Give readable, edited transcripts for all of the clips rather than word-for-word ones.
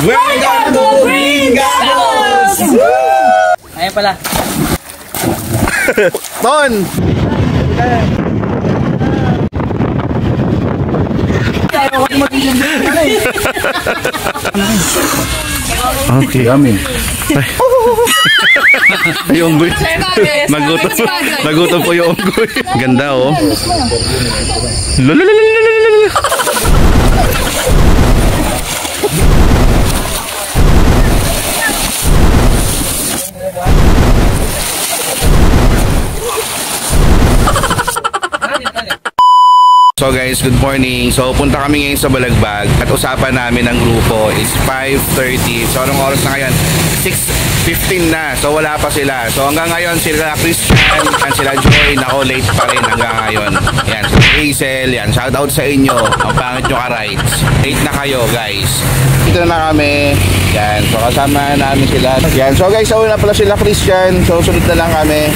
Welcome to Gringos! Ayan pala. Ton! Okay, amin. Ay, unggoy. Nagutom po yung unggoy. Ganda, oh. Lululululululul. So guys, good morning. So punta kami ngayon sa Balagbag at usapan namin ng grupo is 5:30. So anong oras na ngayon? 6:15 na. So wala pa sila. So hanggang ngayon sila Christian and sila Joy. Nako, late pa rin hanggang ngayon. Yan, so Hazel, yan. Shout out sa inyo. Ang pangit nyo ka-rights. Late na kayo guys. Dito na kami. Yan, so kasama namin sila. Yan, so guys, so na pala sila Christian. So sunod na lang kami.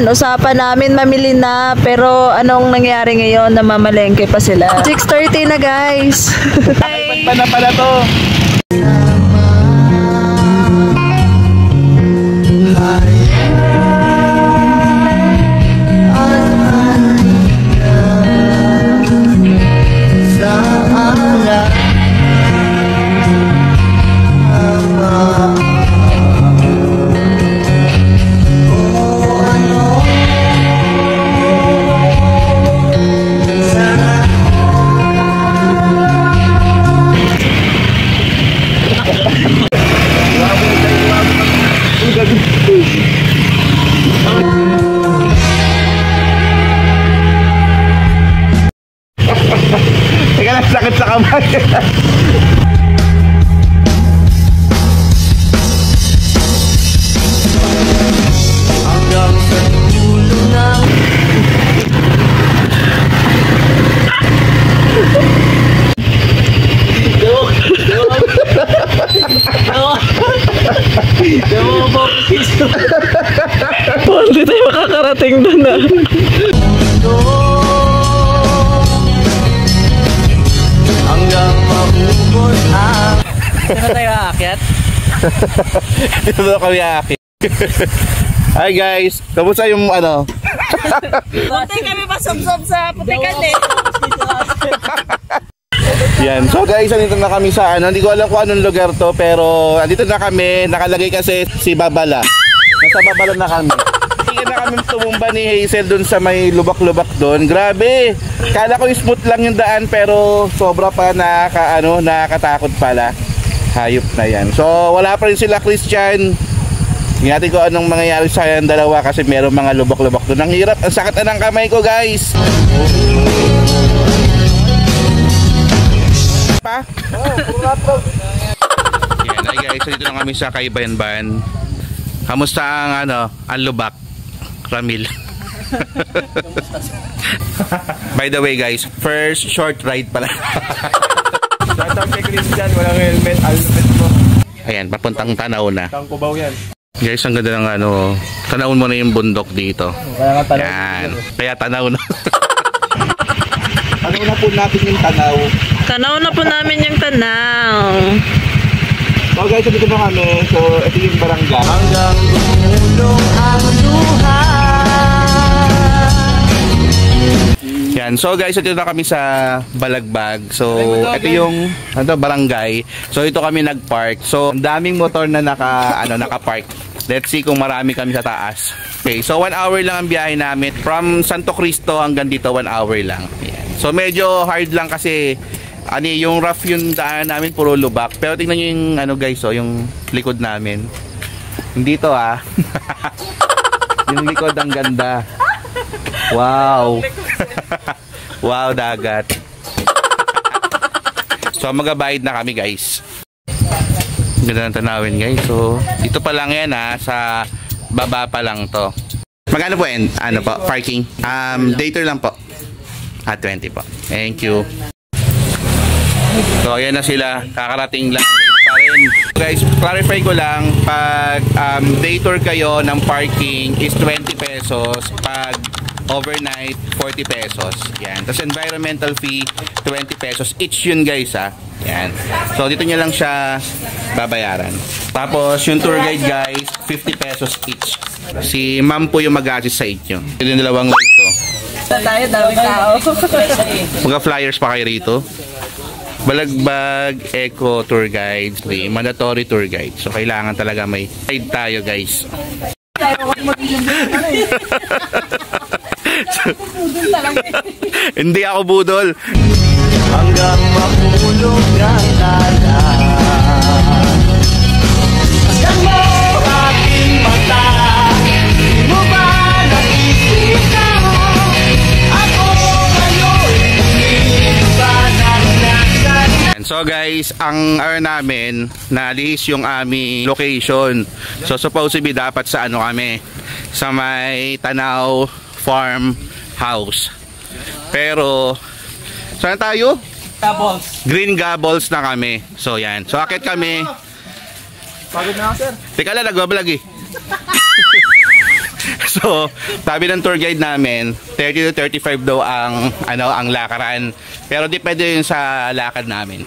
Usapan namin mamili na, pero anong nangyari ngayon na mamalengke pa sila? 6:30 na guys. Ay, na pala to. Teka lang, sakit sa kamay. Hanggang sa dulo ng Hindi tayo makakarating doon na. hanggang mabubos ang Sino tayo aakyat? Dito na kami aakit. Hi guys, kamusta yung ano? Buti kami masubsob sa putikan eh. Yan. So guys, andito na kami sa ano, hindi ko alam kung anong lugar to, pero andito na kami, nakalagay kasi si Babala. Nasa Babala na kami. Hindi na kami tumumba ni Hazel dun sa may lubak-lubak dun. Grabe. Kala ko smooth lang yung daan, pero sobra pa nakakatakot pala. Hayop na yan. So wala pa rin sila Christian. Hindi natin ko anong mangyayari sa yung dalawa kasi meron mga lubak-lubak dun. Ang hirap, ang sakit na ng kamay ko guys. Pa? Yan, ay guys, dito na kami sa Kaybayan. Kamusta ang ang lubak, Ramil? By the way guys, first short ride pala. Shout out kay Christian, walang helmet, helmet mo. Ayan, papuntang Tanaw na. Tangkubaw yan. Guys, ang ganda ng Tanawin mo na yung bundok dito. Kaya nga Tanaw. Yan, kaya Tanaw na. Tanaw na po natin yung Tanaw. Tanaw na po namin yung Tanaw. So guys, dito na kami. So ito yung barangay. Hanggang dumulong ang luha. Yan. So guys, ito na kami sa Balagbag. So ito yung barangay. So ito kami nagpark. So ang daming motor na naka-park. Let's see kung marami kami sa taas. Okay, so 1 hour lang ang biyahe namin. From Santo Cristo hanggang dito 1 hour lang. Yan. So medyo hard lang kasi yung rough yung daan namin, puro lubak. Pero tingnan nyo yung guys, yung likod namin. Hindi to yung likod ang ganda. Wow. Wow, dagat. So magabayad na kami guys. Ganda ng tanawin guys. So dito pa lang yan sa baba pa lang to. Magkano po ano po, parking? Day tour lang po. 20 po. Thank you. So, ayan na sila. Kakarating lang. Pa rin. Guys, clarify ko lang. Pag day tour kayo ng parking is 20 pesos. Pag overnight, 40 pesos. Yan. Tapos environmental fee, 20 pesos. Each yun guys ha. Yan. So, dito nyo lang siya babayaran. Tapos, yung tour guide guys, 50 pesos each. Si ma'am po yung mag-assist sa inyo. Ito yung dalawang rito. Tayo, daming tao. Mga flyers pa kayo rito. Balagbag Eco Tour Guide, mandatory tour guide. So, kailangan talaga may guide tayo guys. Hindi ako budol. Hanggang mapulog ang lala. Hanggang mo aking mata. Di mo ba nakikita? Ako ngayon ba ng nasan? So guys, ang namin, nalihis yung aming location. So supposedly dapat sa ano kami, sa may Tanaw Farm House. Pero saan tayo? Tapos. Green Gables na kami. So yan. So akit kami. Pagod na ako, sir. Teka lang, nagbablog eh. So, sabi ng tour guide namin, 30 to 35 daw ang ang lakaran. Pero depende yun sa lakad namin.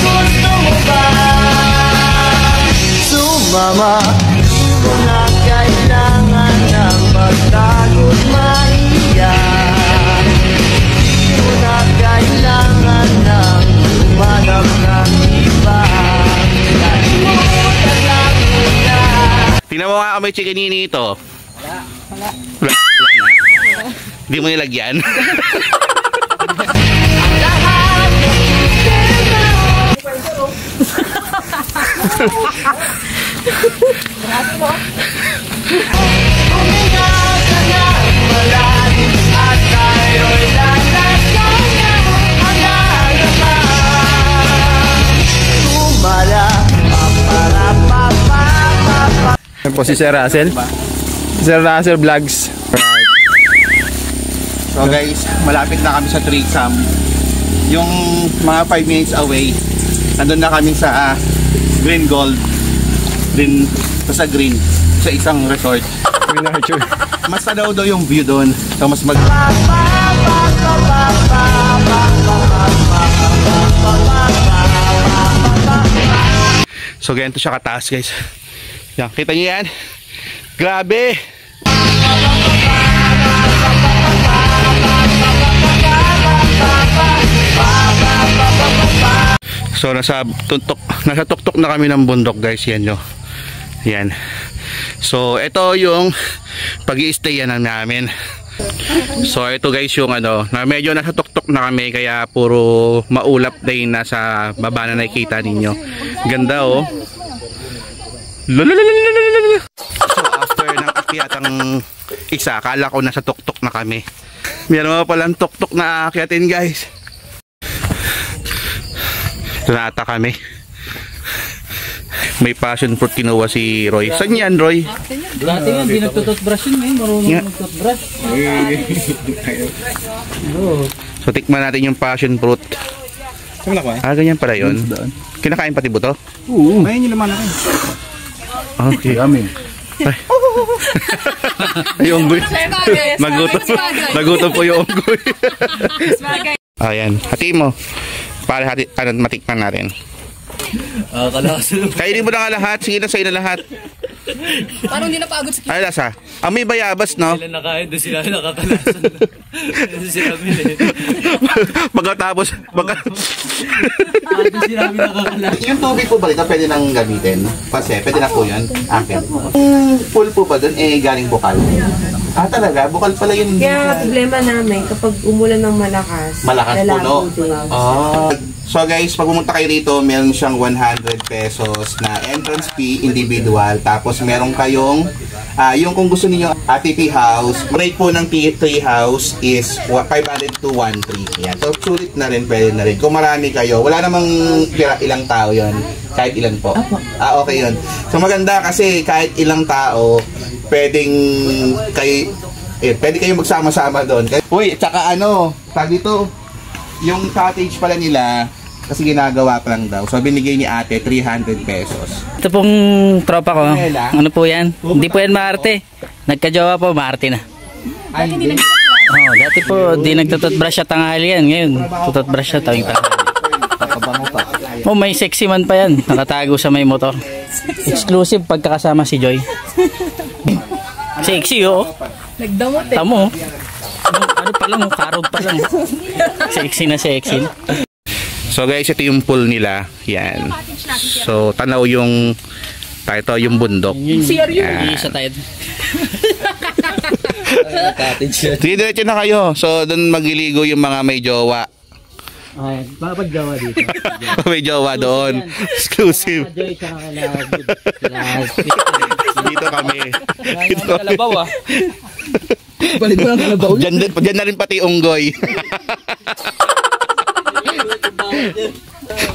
Gusto mo ba sumama? Kung na kailangan ng pagtagod maiyak. Kung na kailangan ng umanap ng iba. Kalimutan lang muna. Tingnan mo nga kami chikinini ito. Wala na. Hindi mo nilagyan. Yan po si Sir Russell. Sir Russell Vlogs. Right. So guys, malapit na kami sa threesome. Yung mga 5 minutes away, nandun na kami sa Green Gold. Green, sa green, sa isang resort. Green Archer. Mas daw yung view doon. So mas mag... So ganito siya kataas guys. Yan, kita niyo yan? Grabe! So nasa tuktok na kami ng bundok guys, yan nyo. Yan. So ito yung pag-i-stayan namin. So ito guys yung na medyo nasa tuktok na kami, kaya puro maulap din nasa baba na nakikita ninyo. Ganda oh. So after ng akyatang isa, akala ko nasa tuktok na kami. Meron pa palang tuktok na akyatin guys. Lata kami. May passion fruit kinuha si Roy. Saan yan Roy? Dati nga, di nagtututbrush yun ngayon. Marunong magtutbrush. So tikman natin yung passion fruit. Ganyan pala yun. Kinakain pati buto? Oo. Ayun yung laman natin. Okay. Amin. Ay, unggoy. Nagutom po yung unggoy. Ayan, hatiin mo. Para matikman natin. Kainin mo na nga lahat. Sige na sa'yo na lahat. Parang hindi napagod sa Ay, lasa. May bayabas, no? Sila nakain, doon sila nakakalasan. Doon sila bili. Pagkatapos, Doon sila nakakalasan. yung tubig po ba ito pwede nang gamitin? Kasi, pwede na po yun. Akin. Pool po ba dun? Galing bukal. Talaga? Bukal pala yun. Kaya problema namin, kapag umulan ng malakas, Malakas puno. din. So guys, pag pumunta kayo rito, meron siyang 100 pesos na entrance fee individual. Tapos meron kayong Yung kung gusto niyo TP house, rate po ng tree house is 500 to 1,300. Yan. So sulit na rin, pwede na rin. Kung marami kayo, wala namang ilang tao yon, kahit ilan po. Okay yun. So maganda kasi kahit ilang tao, pwede kayo magsama-sama doon. Uy, tsaka tag dito, yung cottage pala nila, kasi ginagawa pa lang daw. So binigay ni ate 300 pesos. Ito pong tropa ko. Ano po yan? Hindi po yan maarte. Nagka-jowa po, maarte na. Dati po, di nagtututbrush siya tanghali yan. Ngayon, tututbrush siya tawing tanghali. May sexy man pa yan. Nakatago sa may motor. Exclusive pagkakasama si Joy. Sexy, oh. Nagdamot eh. Tamo. Ano pa lang, karog pa lang. Sexy na sexy. So guys, ito yung pool nila. Yan. So tanaw yung bundok. Yan. Isa tayo. Sige, diretso na kayo. So doon magliligo yung mga may jowa. Ay, mapag-jowa dito. May jowa doon. Exclusive. Dito kami. Dito kami. Balik mo lang kalabaw. Diyan na rin pati unggoy.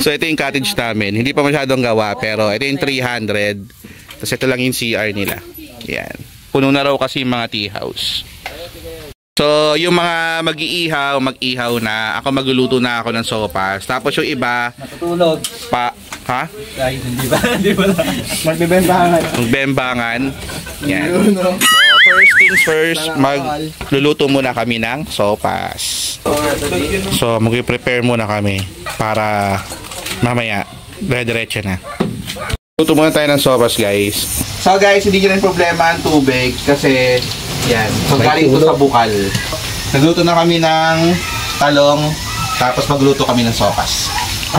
So ito yung cottage namin. Hindi pa masyadong gawa, pero ito yung 300. Tapos ito lang yung CR nila. Yan. Puno na raw kasi yung mga tea house. So yung mga mag-ihaw na. Ako magluluto na ako ng sopas. Tapos yung iba matutulog. Ha? Hindi ba? Magbembangan. Yan. So first things first, magluluto muna kami ng sopas. So mag-prepare muna kami para mamaya diretso na. Luto muna tayo ng sopas, guys. So guys, hindi nyo rin problema ang tubig kasi yan, so galing ito sa bukal. Nagluto na kami ng talong, tapos magluto kami ng sopas.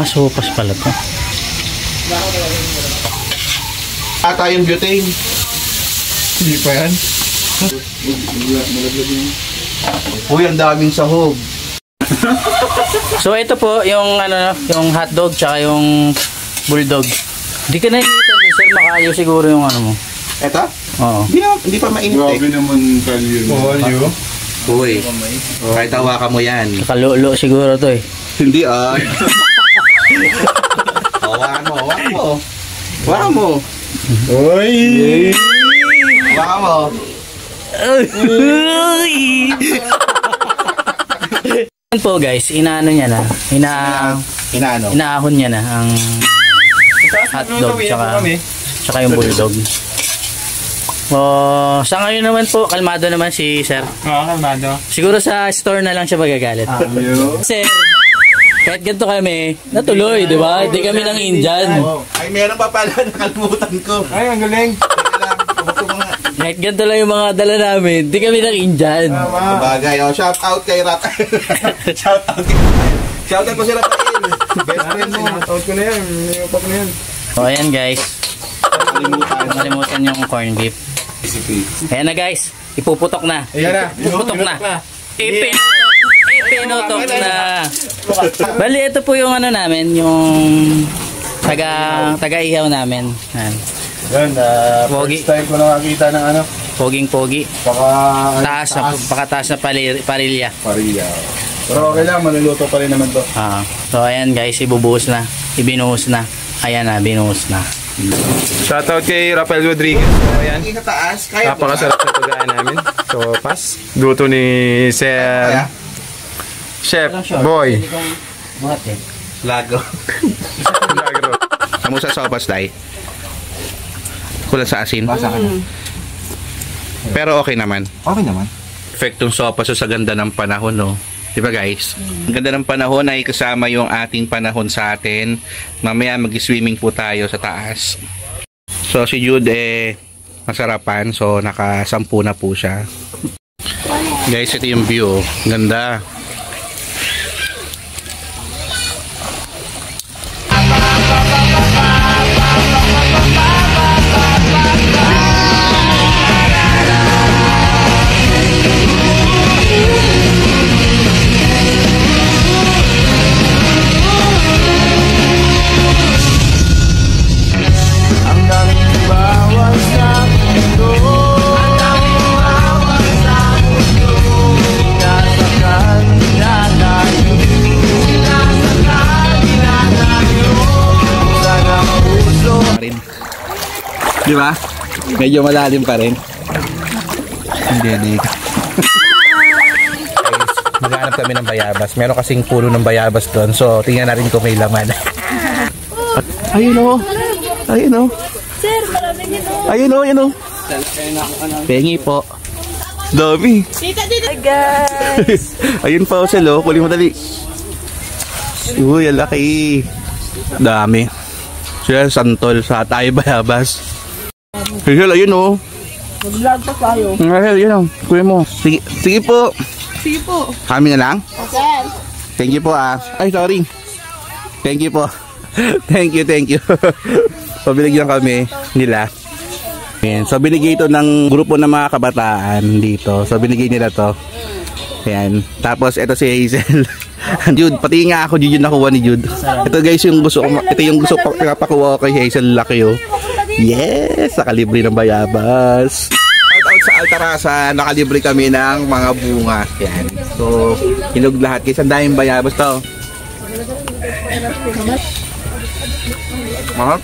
Sopas pala to. Tayong butane. Hindi pa yan. Uy, ang daming sahog. So ito po yung yung hotdog tsaka yung bulldog. Hindi ka na sir, makayo siguro yung mo. Eto? Oo. Hindi pa mainit. Grabe naman kalyo. Uy, kahit hawakan mo yan. Kakalolo siguro to eh. Hindi Hawakan mo. Uy! Hawakan mo. Yan po guys, inaano niya na. Inaahon niya na ang hotdog tsaka yung bulldog. Sa ngayon naman po, kalmado naman si sir. Kalmado. Siguro sa store na lang siya magagalit. Sir, kahit ganito kami, natuloy, di ba? Hindi kami nang Indian. Ay, meron pa pala, nakalimutan ko. Ay, ang galing. Kahit ganito lang yung mga dala namin, hindi kami nang Indian. Bagay, shout out kay Rat. Shout out po si Rafael. Best friend mo. Out ko na yan. Iupak na yan. So, ayan guys. Malimutan yung corn beef. Ayan na guys. Ipuputok na. Ayan na. Ipuputok na. Ipinutok na. Bali, ito po yung namin, yung taga-ihaw namin. Ayan. Yan, first time ko nakakita ng Poging-pogi. Pakataas na parilya. Pero okay lang, maluluto pa rin naman to. So ayan guys, ibubuhos na. Ibinuhos na. Ayan na, binuhos na. Shoutout kay Rafael Rodriguez. So ayan, napakasarap na pagkain namin. So pas, luto ni Sir Chef Boy Lago. Kamusta sa sopas, Day? Kulang sa asin? Pero okay naman. Perfectong sopas sa ganda ng panahon, no? Diba guys? Ang ganda ng panahon ay kasama yung ating panahon sa atin. Mamaya mag-swimming po tayo sa taas. So si Jude masarapan. So naka-10 na po siya. Guys, ito yung view. Ganda. Ang daming bawal sa mundo. Di ba? Medyo malalim pa rin. Hindi. Maghanap kami ng bayabas. Meron kasing puno ng bayabas doon. So, tingnan natin kung may laman. At, ayun o. Ayun o. Sir, maraming ito. Ayun o. Pengi po. Dami. Hi guys. Ayun pa o sila. Kuling madali. Uy, ang laki. Dami. Sila santol sa tayo bayabas. Sila, ayun o. Mag-vlog pa tayo. Ayun o. Kuya mo. Sige po. Sige po. Kami na lang? Okay. Thank you po ah. Ay, sorry. Thank you po. Thank you. Pabiligyan kami nila. Ayan. So, binigay ito ng grupo ng mga kabataan dito. So, binigay nila to. Ayan. Tapos, ito si Hazel. Jude, pati nga ako, Jude yung nakuha ni Jude. Ito guys, yung gusto ko, ito yung gusto ko pinapakuha ko kay Hazel. Laki oh. Yes! Nakalibre ng bayabas. Out sa Altarasa, nakalibre kami ng mga bunga. Yan. So, hinog lahat. Kasi ang daming bayabas to. Mahap.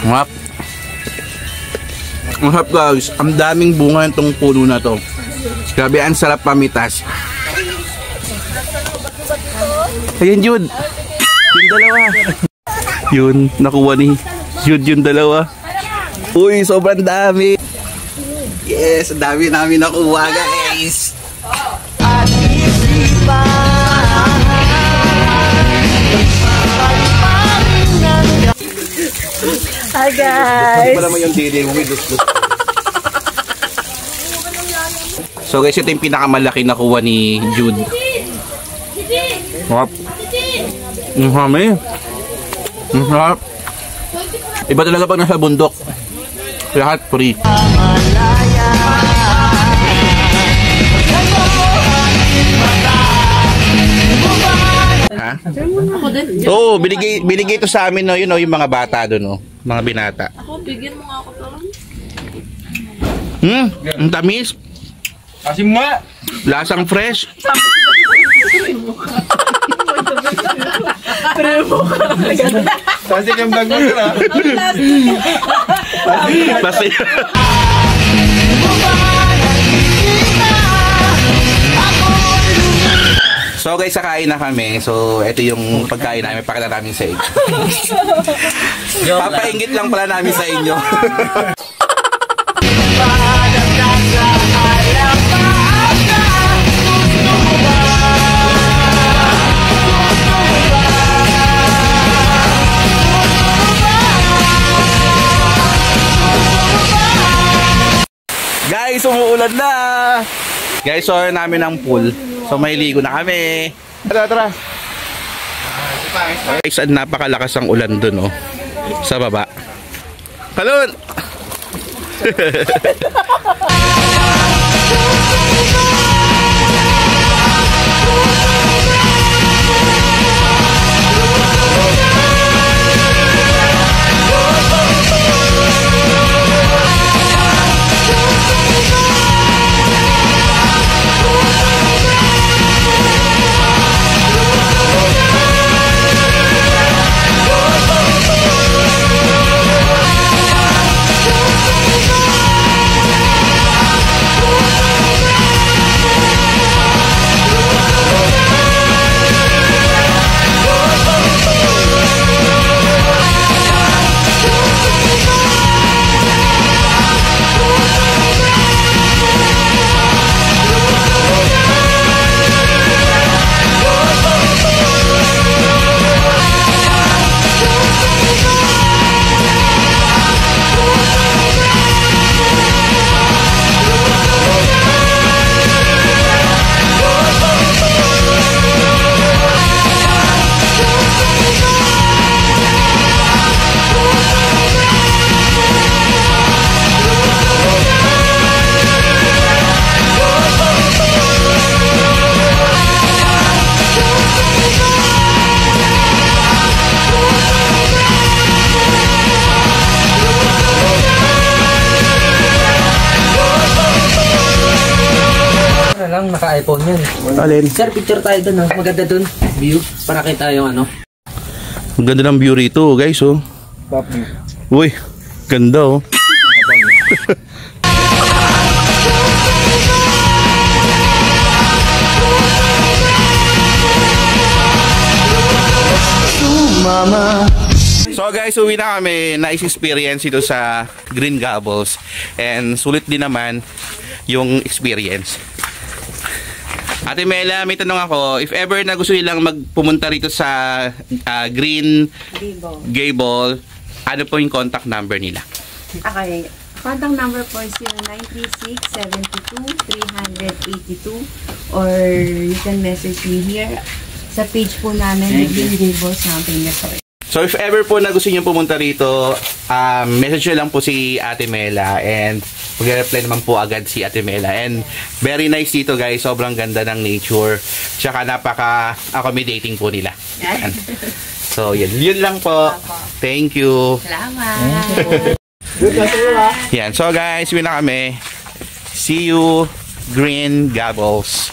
Mahap. Mahap guys. Ang daming bunga itong puno na to. Grabe, ang sarap pamitas. Ayun, Jude. Yung dalawa. Yun, nakuha ni Jude yung dalawa. Uy, sobrang dami. Yes, ang dami namin nakuha guys. At isipan Hi guys. Para mo yung dili mo, So guys, ito yung pinakamalaki nakuha ni Jude. Sarap. Ang hami. Ang sarap. Iba talaga pag nasa bundok. Lahat free. Ha? Oo, binigay ito sa amin no, yun, no, yung mga bata doon, no, mga binata. Ako, bigyan mo nga ako to. Ang tamis. Asim nga! Lasang fresh. Kasi kang bag mo na. Plastic. So guys, sakain na kami. So ito yung pagkain namin, pakita namin sa inyo. Papainggit lang pala namin sa inyo. Guys, umuulan na. Guys, so namin ang pool. So may ligo na kami. Tara. Guys, napakalakas ang ulan dun, oh. Sa baba. Kalun! lang, naka-iPhone yan. Alin? Sir, picture tayo dun, ha? Maganda dun. View, para kita yung ano. Ang ganda ng view rito, guys, oh. Uy, ganda oh. So guys, uwi na kami. Nice experience ito sa Green Gables. And sulit din naman yung experience. Ate Mela, may tanong ako. If ever na gusto nilang magpumunta rito sa Green Gable, ano po yung contact number nila? Okay. Contact number po is 0936-72-382 or you can message me here sa page po namin, Green Gables Mountain Resort. So if ever po na gusto niyo pumunta rito, message nyo lang po si Ate Mela and mag-reply naman po agad si Ate Mela. And very nice dito guys, sobrang ganda ng nature. Tsaka napaka-accommodating po nila. Yan. So yun lang po. Thank you. Salamat! Yan, so guys, yun na kami. See you, Green Gables.